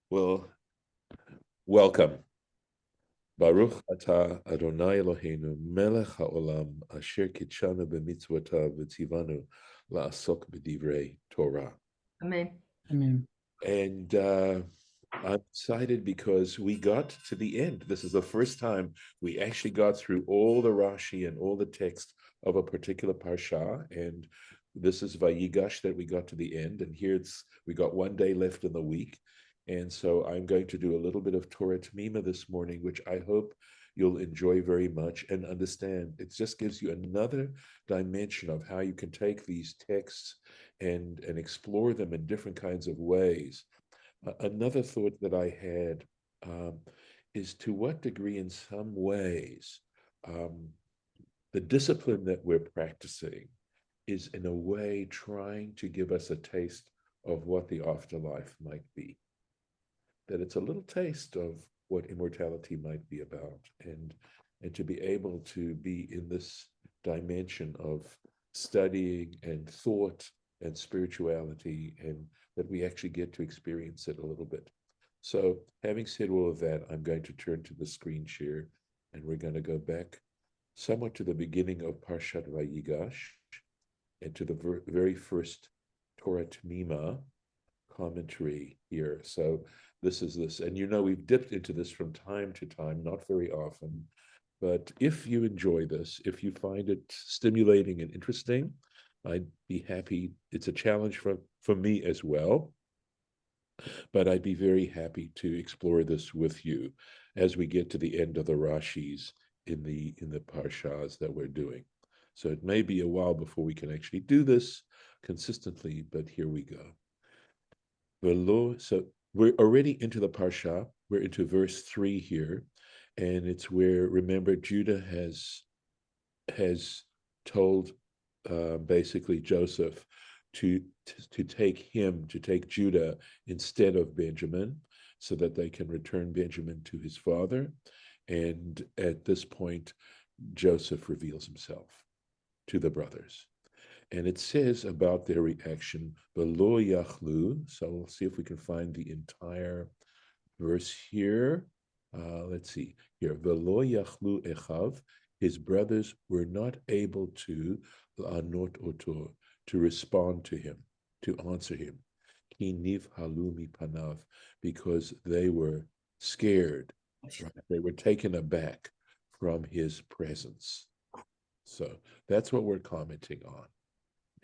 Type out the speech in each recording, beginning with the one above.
Well, welcome. Baruch atah Adonai Eloheinu melech haolam asher kitshanu b'mitzvotav v'tzivanu la'asok b'divrei Torah. Amen. Amen. And I'm excited because we got to the end. This is the first time we actually got through all the Rashi and all the text of a particular parsha. And this is vaYigash that we got to the end. And here we got one day left in the week. And so I'm going to do a little bit of Torah Temimah this morning, which I hope you'll enjoy very much and understand. It just gives you another dimension of how you can take these texts and explore them in different kinds of ways. Another thought that I had is to what degree, in some ways, the discipline that we're practicing is in a way trying to give us a taste of what the afterlife might be. That it's a little taste of what immortality might be about, and to be able to be in this dimension of studying and thought and spirituality, and that we actually get to experience it a little bit. So having said all of that, I'm going to turn to the screen share, and we're going to go back somewhat to the beginning of Parshat vaYigash and to the very first Torah Temimah commentary here. So this is this, and we've dipped into this from time to time, not very often, but if you enjoy this, if you find it stimulating and interesting, I'd be happy. It's a challenge for me as well, but I'd be very happy to explore this with you as we get to the end of the Rashis in the parshas that we're doing. So it may be a while before we can actually do this consistently, but here we go. So we're already into the parsha. We're into verse 3 here, and it's where, remember, Judah has told basically Joseph to take Judah instead of Benjamin, so that they can return Benjamin to his father. And at this point, Joseph reveals himself to the brothers. And it says about their reaction, "V'lo yachlu." So we'll see if we can find the entire verse here. Let's see here. "V'lo yachlu echav." His brothers were not able to la'anot oto, to respond to him, to answer him. Ki nivhalu mipanav, because they were scared. Right? They were taken aback from his presence. So that's what we're commenting on.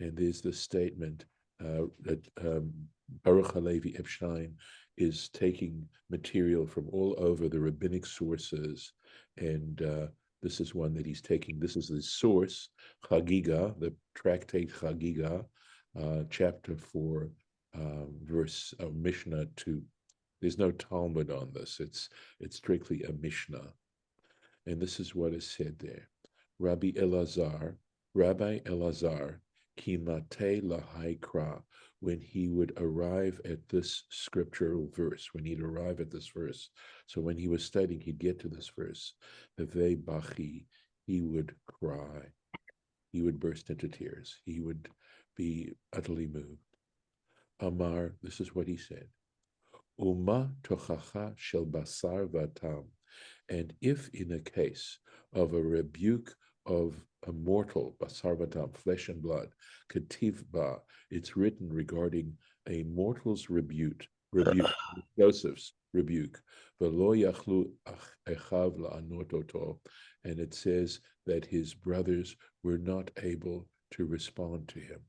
And there's this statement that Baruch Halevi Epstein is taking material from all over the rabbinic sources, and this is one that he's taking. This is the source, Chagiga, the tractate Chagiga, chapter 4, verse Mishnah 2. There's no Talmud on this. It's strictly a Mishnah. And this is what is said there. Rabbi Elazar, Kimate lahaikra, when he would arrive at this scriptural verse, So when he was studying, he'd get to this verse, Vevei bachi, he would cry. He would burst into tears. He would be utterly moved. Amar, this is what he said. Uma tochacha shel basar vatam. And if in a case of a rebuke of a mortal, basar vatam, flesh and blood, ketiv ba, it's written regarding a mortal's rebuke, Joseph's rebuke, v'lo yachlu echav la'anot oto, and it says that his brothers were not able to respond to him.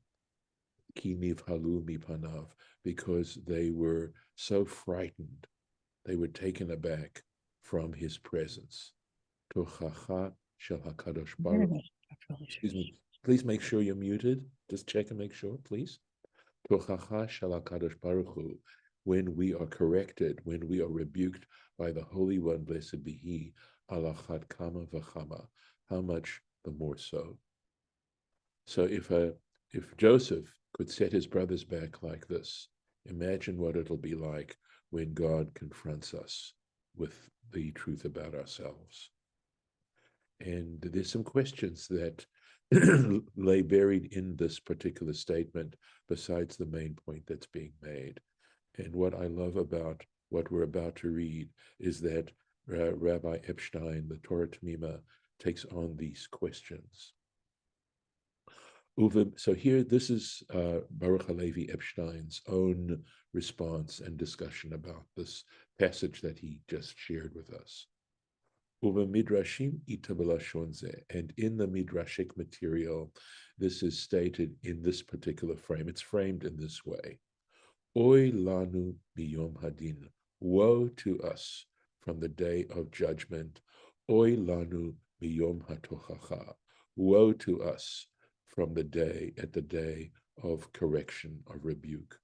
Ki nivhalu mipanav, because they were so frightened, they were taken aback from his presence. Tochacha shel HaKadosh Baruch. Excuse me. Please make sure you're muted. Just check and make sure, please. Tochacha shel HaKadosh Baruch Hu. When we are corrected, when we are rebuked by the Holy One, blessed be He, alachat kama v'chama. How much the more so. So if Joseph could set his brothers back like this, imagine what it'll be like when God confronts us with the truth about ourselves. And there's some questions that lay buried in this particular statement, besides the main point that's being made. And what I love about what we're about to read is that Rabbi Epstein, the Torah Temimah, takes on these questions. So here, this is Baruch Halevi Epstein's own response and discussion about this passage that he just shared with us. Midrashim and in the Midrashic material, this is stated in this particular frame. It's framed in this way. Oy lanu biyom hadin, woe to us from the day of judgment. Oy lanu biyom hatochacha, woe to us from the day of correction, of rebuke.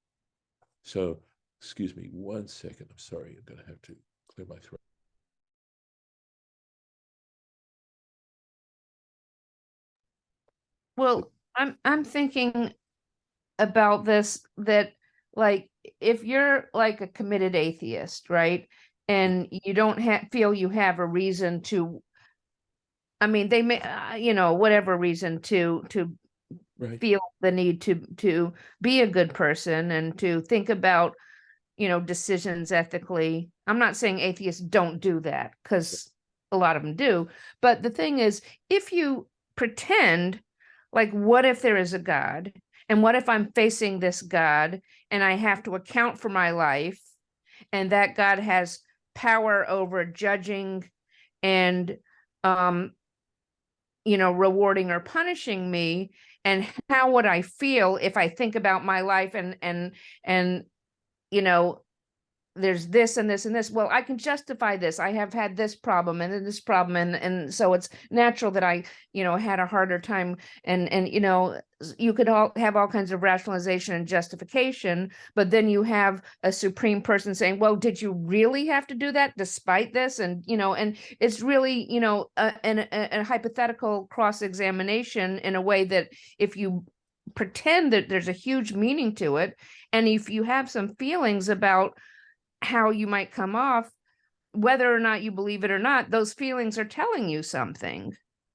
So, excuse me 1 second. I'm sorry, I'm going to have to clear my throat. Well, I'm thinking about this, that like if you're like a committed atheist, right? And you don't feel you have a reason to, I mean, they may, whatever reason to Right. feel the need to be a good person and to think about, decisions ethically. I'm not saying atheists don't do that, because a lot of them do. But the thing is, if you pretend, like, what if there is a God? And what if I'm facing this God and I have to account for my life, and that God has power over judging and rewarding or punishing me? And how would I feel if I think about my life and there's this and this and this? Well, I can justify this. I have had this problem and this problem, and so it's natural that I had a harder time, and you could have all kinds of rationalization and justification, but then you have a supreme person saying, well, did you really have to do that despite this? And and it's really a hypothetical cross-examination, in a way that if you pretend that there's a huge meaning to it, and if you have some feelings about how you might come off, whether or not you believe it or not, those feelings are telling you something.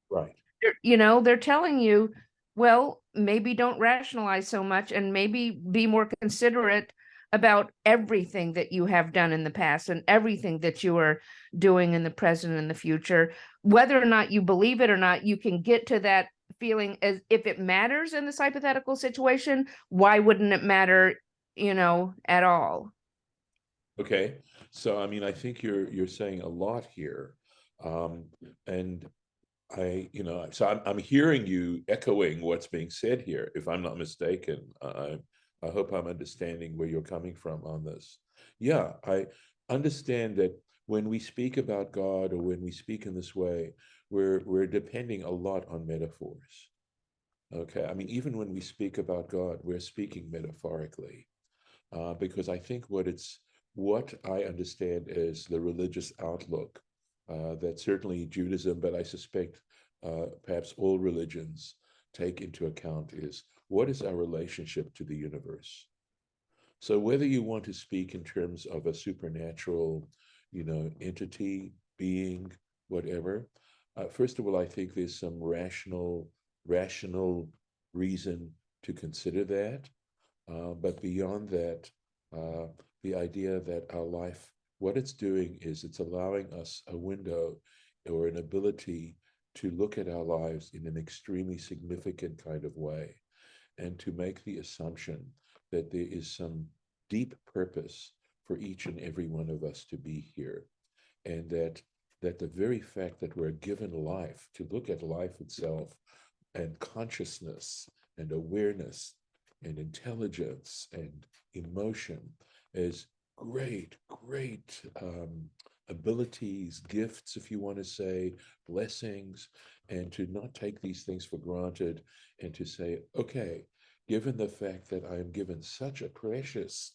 Right. They're telling you, well, maybe don't rationalize so much, and maybe be more considerate about everything that you have done in the past and everything that you are doing in the present and the future. Whether or not you believe it or not, you can get to that feeling. As if it matters in this hypothetical situation, why wouldn't it matter, at all? Okay, so I mean, I think you're saying a lot here, and so I'm hearing you echoing what's being said here. If I'm not mistaken, I hope I'm understanding where you're coming from on this. Yeah, I understand that when we speak about God, or when we speak in this way, we're depending a lot on metaphors. Okay, I mean, even when we speak about God, we're speaking metaphorically. Because I think what I understand is the religious outlook that certainly Judaism, but I suspect perhaps all religions take into account, is what is our relationship to the universe. So whether you want to speak in terms of a supernatural, entity, being, whatever, first of all, I think there's some rational reason to consider that. But beyond that, the idea that our life, what it's doing is it's allowing us a window or an ability to look at our lives in an extremely significant kind of way, and to make the assumption that there is some deep purpose for each and every one of us to be here, and that the very fact that we're given life, to look at life itself, and consciousness and awareness and intelligence and emotion as great abilities, gifts, if you want to say, blessings, and to not take these things for granted, and to say, okay, given the fact that I am given such a precious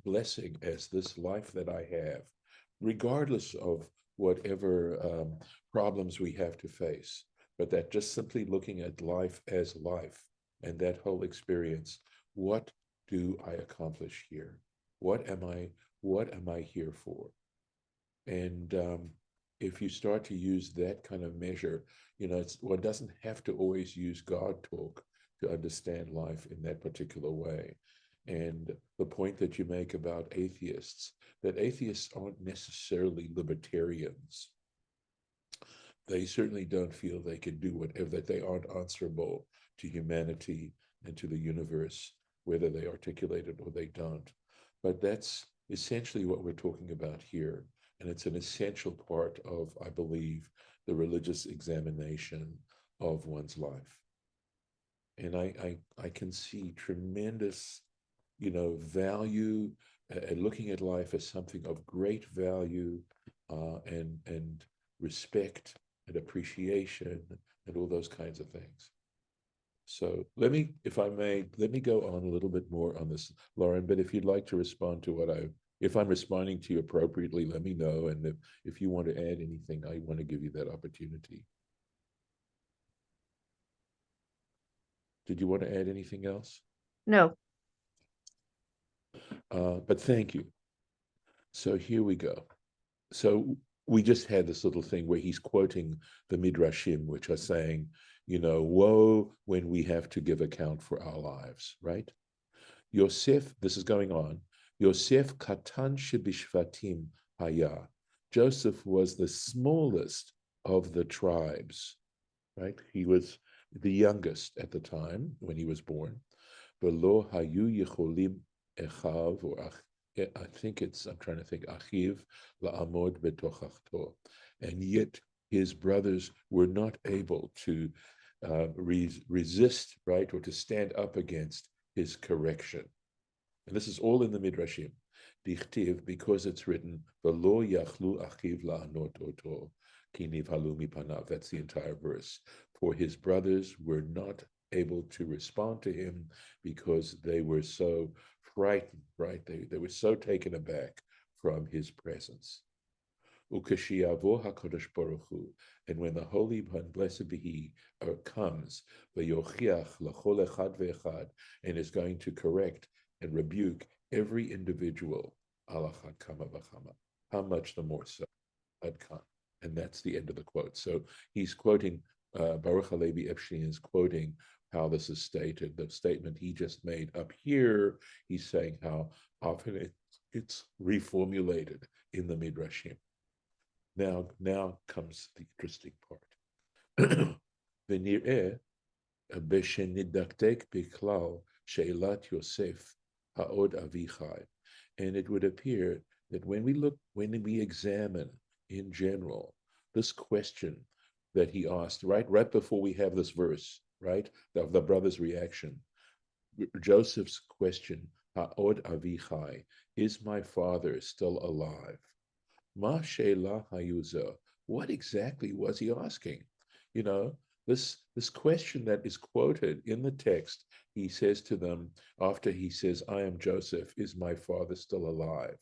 blessing as this life that I have, regardless of whatever problems we have to face, but that just simply looking at life as life, and that whole experience, what do I accomplish here? What am I here for? And if you start to use that kind of measure, one doesn't have to always use God talk to understand life in that particular way. And the point that you make about atheists, that atheists aren't necessarily libertarians. They certainly don't feel they can do whatever, that they aren't answerable to humanity and to the universe, whether they articulate it or they don't. But that's essentially what we're talking about here. And it's an essential part of, I believe, the religious examination of one's life. And I can see tremendous, value, looking at life as something of great value, and respect and appreciation and all those kinds of things. So if I may, let me go on a little bit more on this, Lauren, but if you'd like to respond to if I'm responding to you appropriately, let me know. And if you want to add anything, I want to give you that opportunity. Did you want to add anything else? No. But thank you. So here we go. So we just had this little thing where he's quoting the Midrashim, which are saying, woe when we have to give account for our lives, right? Yosef, this is going on. Yosef katan shebishvatim haya. Joseph was the smallest of the tribes, right? He was the youngest at the time when he was born. Velo hayu yecholim echav, or I think I'm trying to think, achiv la'amod betochachto. And yet his brothers were not able to resist, right, or to stand up against his correction. And this is all in the Midrashim. Dichtiv, because it's written, velo yachlu achiv la'anot oto, ki nivhalu mipanav. That's the entire verse. For his brothers were not able to respond to him because they were so frightened, right? They were so taken aback from his presence. Ukashiyavo HaKadosh Baruch Hu, and when the Holy One, blessed be He, comes, v'yochiach l'chol echad ve'echad, and is going to correct and rebuke every individual, alachat kama v'chama. How much the more so? Adkan. And that's the end of the quote. So he's quoting, Baruch Halevi Epstein is quoting how this is stated. The statement he just made up here, he's saying how often it's reformulated in the Midrashim. Now comes the interesting part. V'nir'eh b'shenidaktek b'klal she'elat Yosef ha'od avichai. And it would appear that when we examine in general this question that he asked, right before we have this verse, right, the brother's reaction, Joseph's question, ha'od avichai, is my father still alive? Ma she'ela hayuza. What exactly was he asking? This question that is quoted in the text, he says to them after he says, I am Joseph, is my father still alive?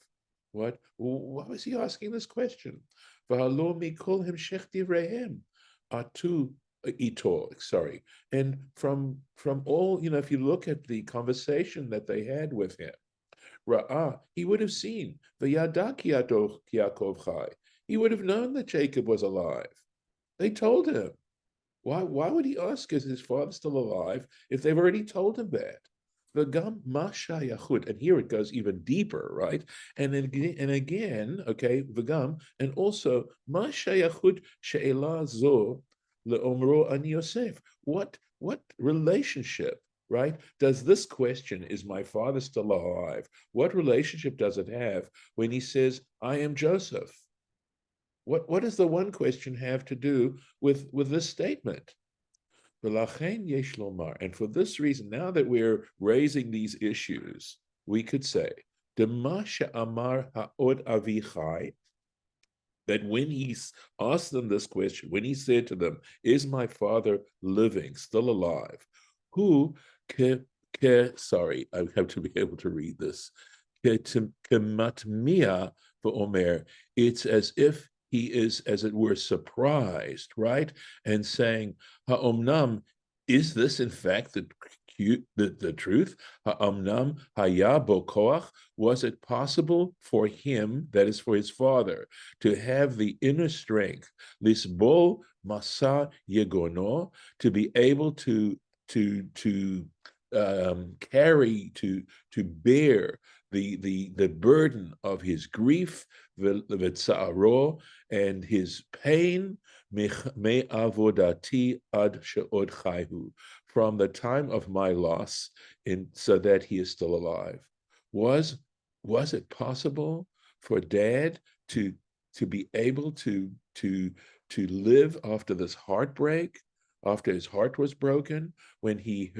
What? Why was he asking this question? V'halo mikol hemshech divreihem atu ito. Sorry. And from all, if you look at the conversation that they had with him, Ra'ah, he would have seen the Yadakiyato Yaakov Chai. He would have known that Jacob was alive. They told him. Why would he ask, is his father still alive, if they've already told him that? V'gam masha yachud, and here it goes even deeper, right? And again, okay, v'gam, and also masha yachud she'ela zo le'omro ani Yosef. What relationship, right? Does this question, is my father still alive? What relationship does it have when he says, I am Joseph? What does the one question have to do with this statement? And for this reason, now that we're raising these issues, we could say, amar ha'od avichai, that when he asked them this question, when he said to them, is my father living, still alive? Sorry, I have to be able to read this. It's as if he is, as it were, surprised, right? And saying, ha'omnam, is this in fact the truth? Ha'omnam haya bo koach, was it possible for him, that is for his father, to have the inner strength, lisbol masa yegono, to be able to carry, to bear the burden of his grief, v'tza'aro, and his pain, me'avodati ad she'od chayhu, from the time of my loss, so that he is still alive. Was it possible for Dad to be able to live after this heartbreak, after his heart was broken, when he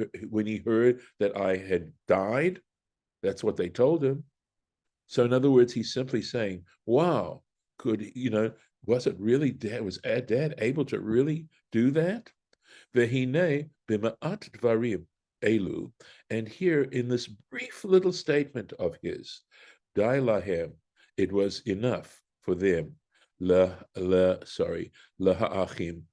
heard that I had died? That's what they told him. So in other words, he's simply saying, wow, was it really Dad? Was Dad able to really do that? Vehine b'ma'at dvarim elu. And here in this brief little statement of his, dai lahem, it was enough for them, laha'achim,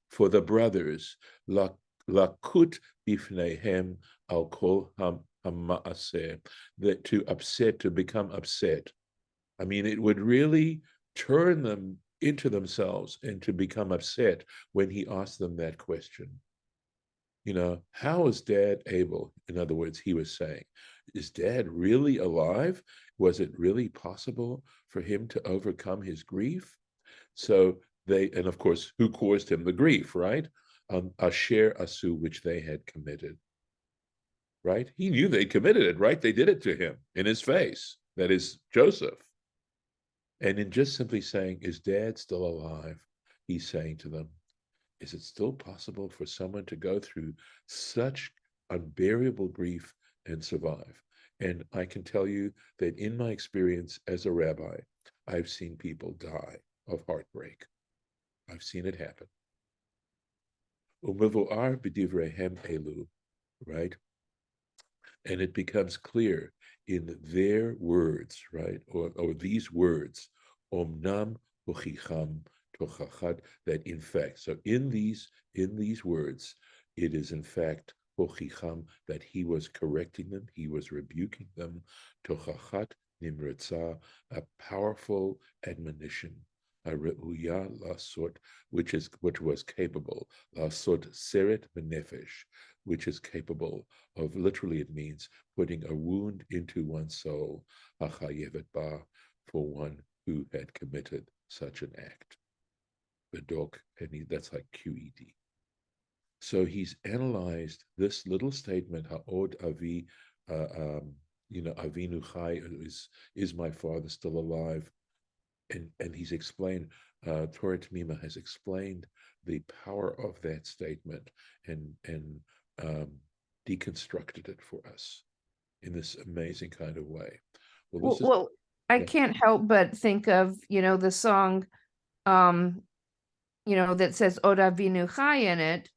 for the brothers, lakut bifnehem al kol hama'aseh, that to become upset. I mean, it would really turn them into themselves and to become upset when he asked them that question. How is Dad able? In other words, he was saying, is Dad really alive? Was it really possible for him to overcome his grief? So and of course, who caused him the grief, right? Asher asu, which they had committed, right? He knew they committed it, right? They did it to him in his face. That is Joseph. And in just simply saying, is Dad still alive? He's saying to them, is it still possible for someone to go through such unbearable grief and survive? And I can tell you that in my experience as a rabbi, I've seen people die of heartbreak. I've seen it happen. Umevu'ar b'divrehem elu, right? And it becomes clear in their words, right? Or these words, omnam uchicham, that in fact, so in these words, it is in fact hochicham, that he was correcting them, he was rebuking them, tochachat nimritza, a powerful admonition, a reuya lasot, which was capable, lasot seret benefesh, which is capable of, literally it means putting a wound into one's soul, achayevet ba, for one who had committed such an act. Bedok, and that's like QED. So he's analyzed this little statement, Ha'od Avi, Avinu Chai, is my father still alive? And he's explained, Torah Temimah has explained the power of that statement and deconstructed it for us in this amazing kind of way. Well, I can't help but think of, the song, that says Od Avinu Chai in it,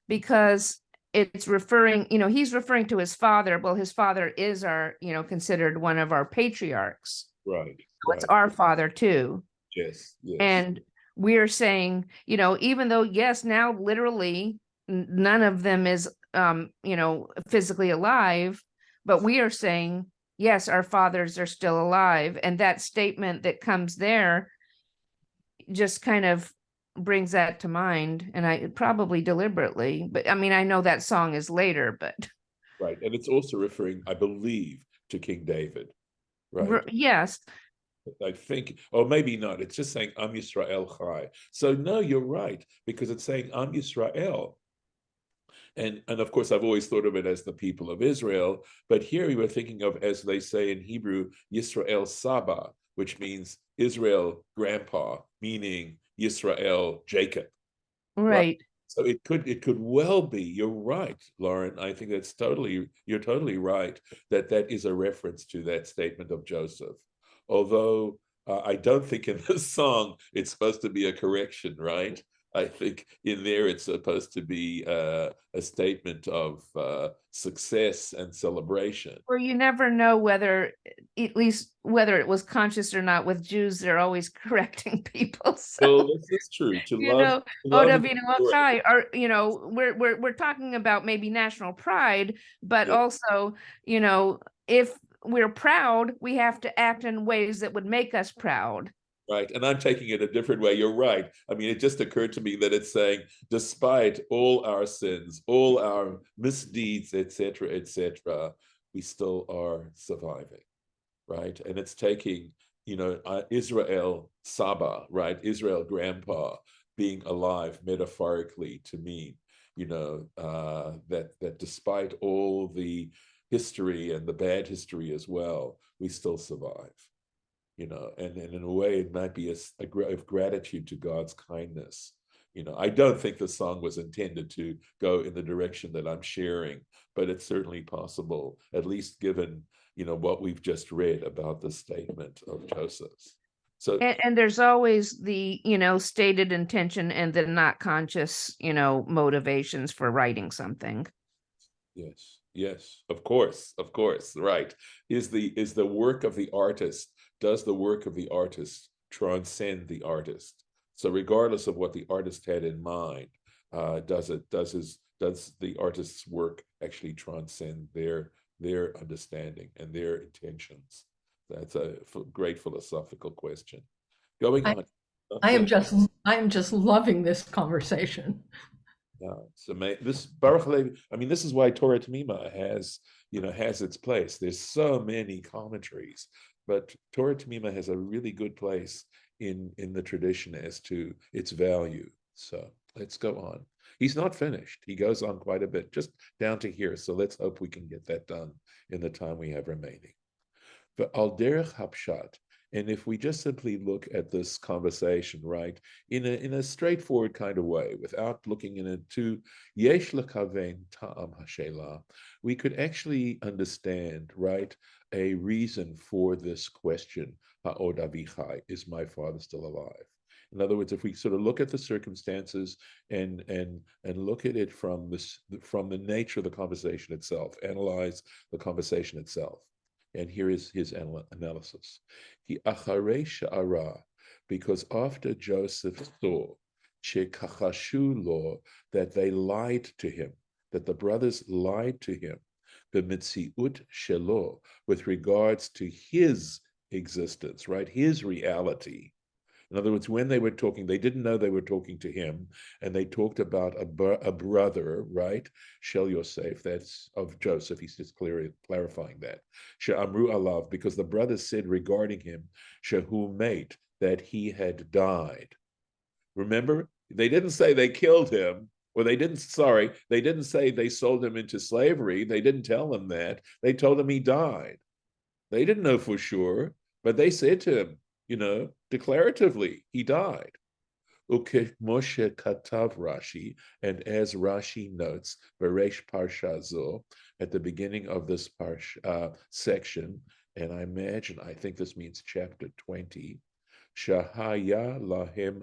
because it's referring, he's referring to his father. Well, his father is our, considered one of our patriarchs. Right. So it's our father too. Yes. And we're saying, even though, yes, now literally none of them is, physically alive, but we are saying, yes, our fathers are still alive. And that statement that comes there just kind of brings that to mind, and I probably deliberately, but I mean, I know that song is later, but right. And it's also referring, I believe, to King David, right? Yes. I think, or maybe not. It's just saying Am Yisrael Chai. So no, you're right, because it's saying Am Yisrael. And of course, I've always thought of it as the people of Israel, but here we were thinking of, as they say in Hebrew, Yisrael Saba, which means Israel grandpa, meaning Yisrael Jacob. Right. So it could well be, you're right, Lauren. I think you're totally right that is a reference to that statement of Joseph. Although I don't think in this song it's supposed to be a correction, right? I think in there it's supposed to be a statement of success and celebration. Well, you never know whether, at least whether it was conscious or not. With Jews, they're always correcting people. So, well, this is true. To love or we're talking about maybe national pride, but also, if we're proud, we have to act in ways that would make us proud. Right. And I'm taking it a different way. You're right. I mean, it just occurred to me that it's saying, despite all our sins, all our misdeeds, etc., we still are surviving. Right. And it's taking, Israel Saba, right? Israel grandpa being alive metaphorically to mean, that despite all the history and the bad history as well, we still survive. And in a way, it might be of gratitude to God's kindness. I don't think the song was intended to go in the direction that I'm sharing, but it's certainly possible, at least given, what we've just read about the statement of Joseph's. So, and there's always the, stated intention and the not conscious, motivations for writing something. yes, of course, right. Is the work of the artist, does the work of the artist transcend the artist? So regardless of what the artist had in mind, does the artist's work actually transcend their understanding and their intentions? That's a great philosophical question. Going on. I am just loving this conversation. So this Baruch Levi, I mean, this is why Torah Temima has its place. There's so many commentaries, but Torah Temima has a really good place in the tradition as to its value. So let's go on. He's not finished. He goes on quite a bit, just down to here. So let's hope we can get that done in the time we have remaining. But al derech hapshat, and if we just simply look at this conversation, right, in a straightforward kind of way, without looking into yesh lekaven ta'am hashela, we could actually understand, right, a reason for this question: Ha'od avichai, is my father still alive? In other words, if we sort of look at the circumstances and look at it from the nature of the conversation itself, analyze the conversation itself. And here is his analysis. He acharei sha'ara, because after Joseph saw shekachashu lo, that they lied to him, that the brothers lied to him, b'mitziut shelo, with regards to his existence, right, his reality. In other words, when they were talking, they didn't know they were talking to him, and they talked about a brother, right? Shel Yosef, that's of Joseph. He's just clarifying that. She'amru alav, because the brothers said regarding him, shehu mate, that he had died. Remember, they didn't say they killed him, or they didn't say they sold him into slavery. They didn't tell him that. They told him he died. They didn't know for sure, but they said to him, declaratively, he died. Moshe katav Rashi, and as Rashi notes, Beresh Parsha Zo, at the beginning of this section, and I think this means chapter 20, Shahaya lahem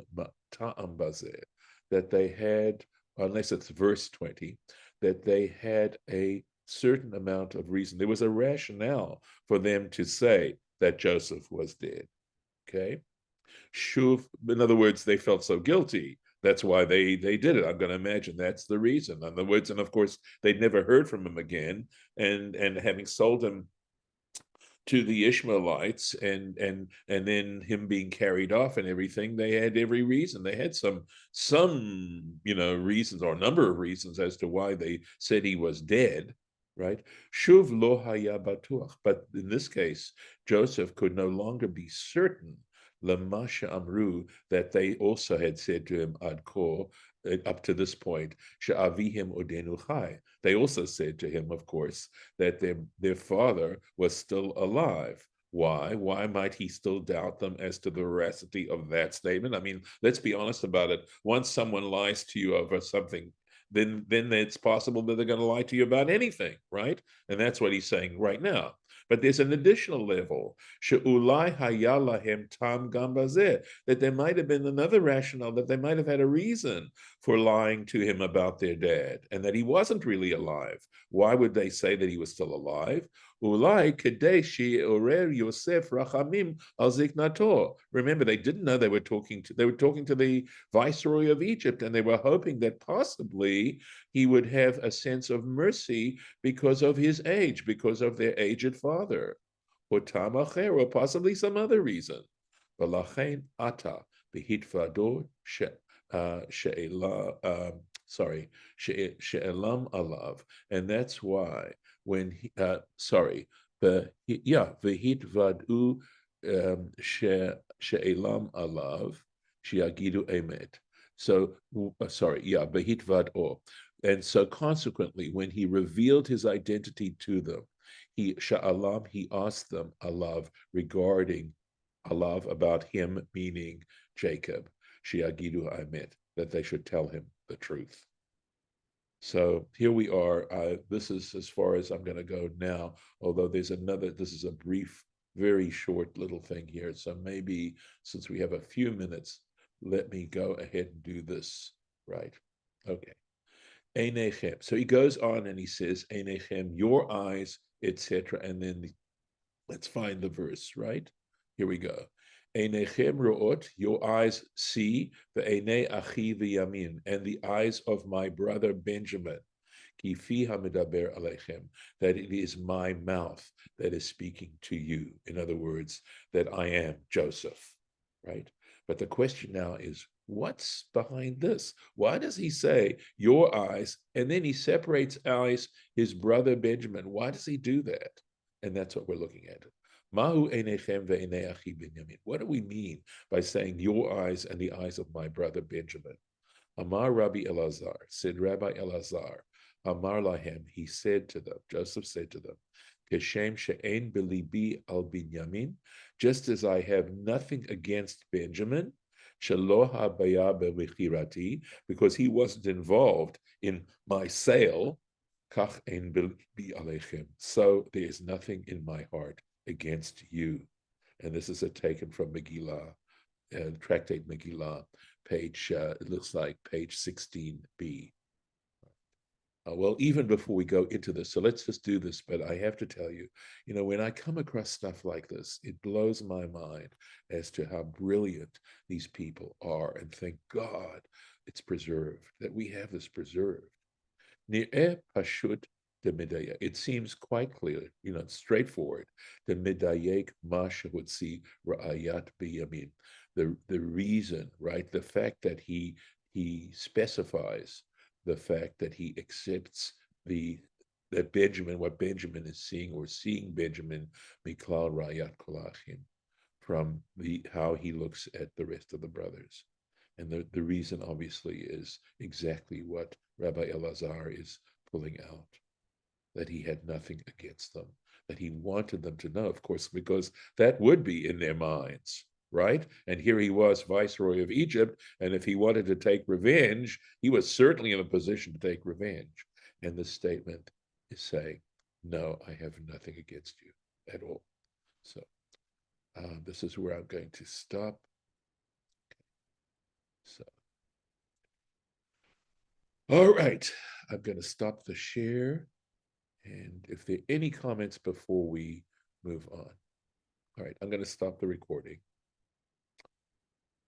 ta'am bazeh, that they had, unless it's verse 20, that they had a certain amount of reason. There was a rationale for them to say that Joseph was dead. Okay. Shuv, in other words, they felt so guilty. That's why they did it. I'm going to imagine that's the reason. In other words, and of course, they'd never heard from him again. And having sold him to the Ishmaelites and then him being carried off and everything, they had every reason. They had some reasons, or a number of reasons, as to why they said he was dead. Right? Shuv lo haya batuach. But in this case, Joseph could no longer be certain, lamasha amru, that they also had said to him ad ko, up to this point, she'avihim odenu chai. They also said to him, of course, that their father was still alive. Why? Why might he still doubt them as to the veracity of that statement? I mean, let's be honest about it. Once someone lies to you over something, then it's possible that they're going to lie to you about anything, right? And that's what he's saying right now. But there's an additional level, she'ulai haya lahem tam gam bazeh, that there might have been another rationale, that they might have had a reason for lying to him about their dad, and that he wasn't really alive. Why would they say that he was still alive? Ulai kedei she'orer Yosef rachamim al ziknato. Remember, they didn't know they were talking to the viceroy of Egypt, and they were hoping that possibly he would have a sense of mercy because of his age, because of their aged father, or tam acher, or possibly some other reason. V'lachein ata v'hitvado she'elam alav. And that's why when he, v'hitvadu she'elam alav she'agidu emet. So, v'hitvad o. And so consequently, when he revealed his identity to them, he asked them alav regarding alav about him, meaning Jacob, she'agidu emet, that they should tell him the truth. So here we are. This is as far as I'm going to go now, although this is a brief, very short little thing here. So maybe since we have a few minutes, let me go ahead and do this, right? Okay. Einechem. So he goes on and he says, Einechem, your eyes, etc. And then let's find the verse, right? Here we go. Einechem ro'ot, your eyes see, ve'enei achi v'yamin, and the eyes of my brother Benjamin, ki fi hamidaber alechem, that it is my mouth that is speaking to you. In other words, that I am Joseph, right? But the question now is, what's behind this? Why does he say your eyes, and then he separates eyes, his brother Benjamin? Why does he do that? And that's what we're looking at. Mahu einechem ve'enei achi Benjamin. What do we mean by saying your eyes and the eyes of my brother Benjamin? Amar Rabbi Elazar, said Rabbi Elazar, Amar lahem, he said to them, Joseph said to them, Keshem she'ein belibi al Binyamin, just as I have nothing against Benjamin, shelo habaya bevichirati, because he wasn't involved in my sale, kach ein belibi alechem, so there is nothing in my heart against you. And this is taken from Megillah, Tractate Megillah, page, it looks like page 16b. Well, even before we go into this, so let's just do this, but I have to tell you, when I come across stuff like this, it blows my mind as to how brilliant these people are, and thank God it's preserved, that we have this preserved. Ni'eh pashut de midayek. It seems quite clear, straightforward. The midayek ma shehutzi ra'ayat biyamin. The reason, right? The fact that he specifies the fact that he accepts that Benjamin, what Benjamin is seeing, or seeing Benjamin miklal ra'ayat kolachim, from how he looks at the rest of the brothers. And the reason, obviously, is exactly what Rabbi Elazar is pulling out, that he had nothing against them, that he wanted them to know, of course, because that would be in their minds, right? And here he was, viceroy of Egypt, and if he wanted to take revenge, he was certainly in a position to take revenge. And this statement is saying, no, I have nothing against you at all. So this is where I'm going to stop. So, all right, I'm going to stop the share. And if there are any comments before we move on. All right, I'm going to stop the recording.